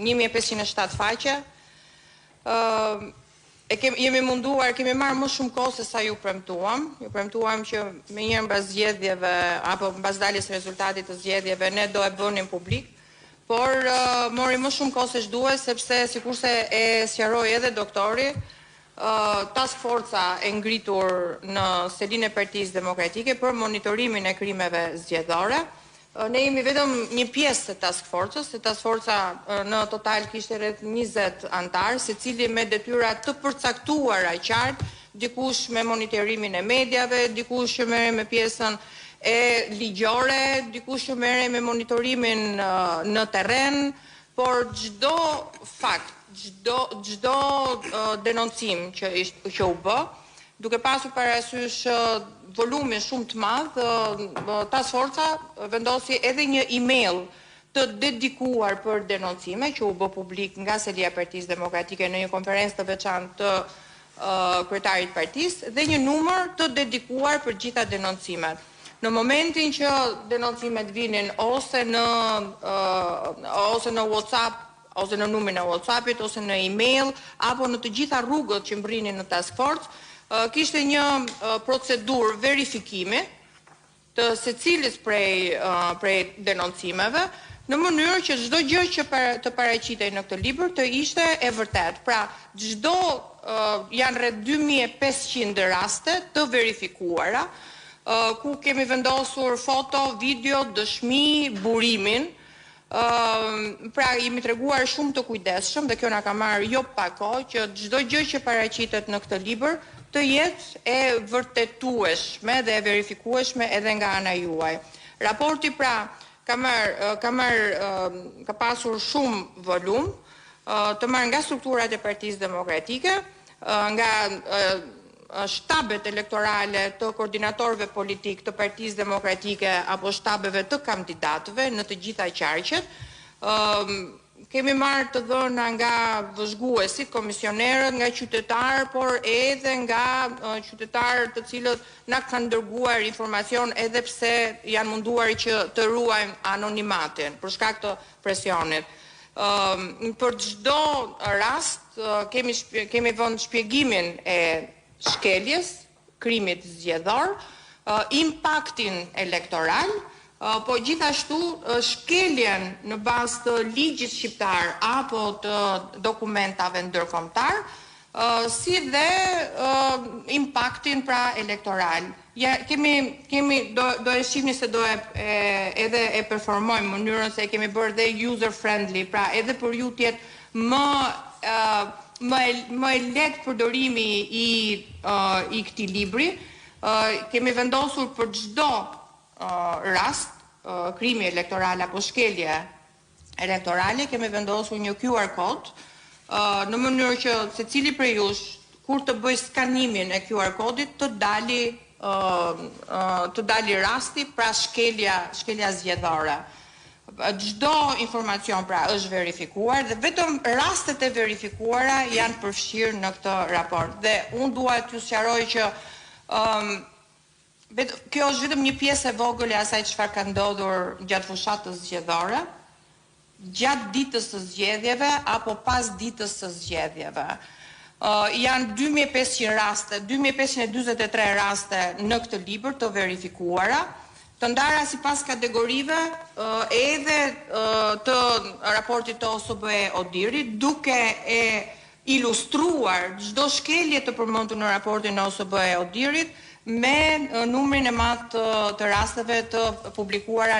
1507 faqe. Jemi munduar, kemi marrë më shumë kohë se sa ju premtuam. Ju premtuam që me njërë mbas zgjedhjeve apo mbas daljes rezultatit të zgjedhjeve ne do e bënim publik, por mori më shumë kohë se ç'duhet sepse sikurse e sqaroi edhe doktori, task forca e ngritur në selin e Partisë Demokratike për monitorimin e krimeve zgjedhore. Ne jemi vetëm një pjesë të task forcës, se task forca në total kishte rreth 20 antar, secili me detyra të përcaktuara qartë, dikush me monitorimin e medjave, dikush që merrej me pjesën e ligjore, dikush që merrej me monitorimin në terren, por çdo fakt, çdo denoncim që u bë, duke pasur parasysh volumin shumë të madh, task forca vendosi edhe një email të dedikuar për denoncime që u bë publik nga selia e Partisë Demokratike në një konferencë të veçantë të kryetarit partisë dhe një numër të dedikuar për gjitha denoncimet. Në momentin që denoncimet vinin ose në WhatsApp, ose në numrin e WhatsAppit, ose në email, apo në të gjitha rrugët që mbrinin në task force, kishte një procedurë verifikimi të secilis prej denoncimeve, në mënyrë që çdo gjë që të paraqitej në këtë libër të ishte e vërtet. Pra, janë rreth 2500 raste të verifikuara, ku kemi vendosur foto, video, dëshmi, burimin. Pra, jemi treguar shumë të kujdesshëm dhe kjo na ka marrë jo pak kohë që çdo gjë që paraqitet në këtë libër të jetë e vërtetueshme dhe e verifikueshme edhe nga ana juaj. Raporti pra ka pasur shumë volum, të marrë nga strukturat e Partisë Demokratike, nga shtabet elektorale të koordinatorëve politik të Partisë Demokratike apo shtabeve të kandidatëve në të gjitha qarqet. Kemi marrë të dhëna nga vëzhguesit, komisionerët, nga qytetarë, por edhe nga qytetarë të cilët na kanë dërguar informacion edhe pse janë munduar që të ruajnë anonimatin për shkak të presionit. Për çdo rast kemi vënë shpjegimin e shkeljes, krimit zgjedhor, impaktin elektoral, po gjithashtu shkeljen në bazë të ligjit shqiptar apo të dokumentave ndërkombëtar, si dhe impaktin pra elektoral. Do e shihni se do edhe e performojmë mënyrën se kemi bërë dhe user friendly, pra edhe për ju të jetë më e lehtë përdorimi i këtij libri. Kemi vendosur për çdo rast, krimi elektoral apo shkelje elektorale, kemi vendosur një QR kod, në mënyrë që secili prej jush, kur të bëj skanimin e QR kodit, të dali rasti pra shkelja zgjedhore. Çdo informacion pra është verifikuar dhe vetëm rastet e verifikuara janë përfshirë në këtë raport. Dhe unë dua t'ju sqaroj që kjo është vetëm një pjesë e vogël e asaj çfarë ka ndodhur gjatë fushatës zgjedhore, gjatë ditës së zgjedhjeve apo pas ditës së zgjedhjeve. Janë 2500 raste, 2543 raste në këtë libër të verifikuara, të ndara sipas kategorive edhe të raportit të OSBE Odirit, duke e ilustruar çdo shkelje të përmendur në raportin e OSBE Odirit me numrin e madh të rasteve të publikuara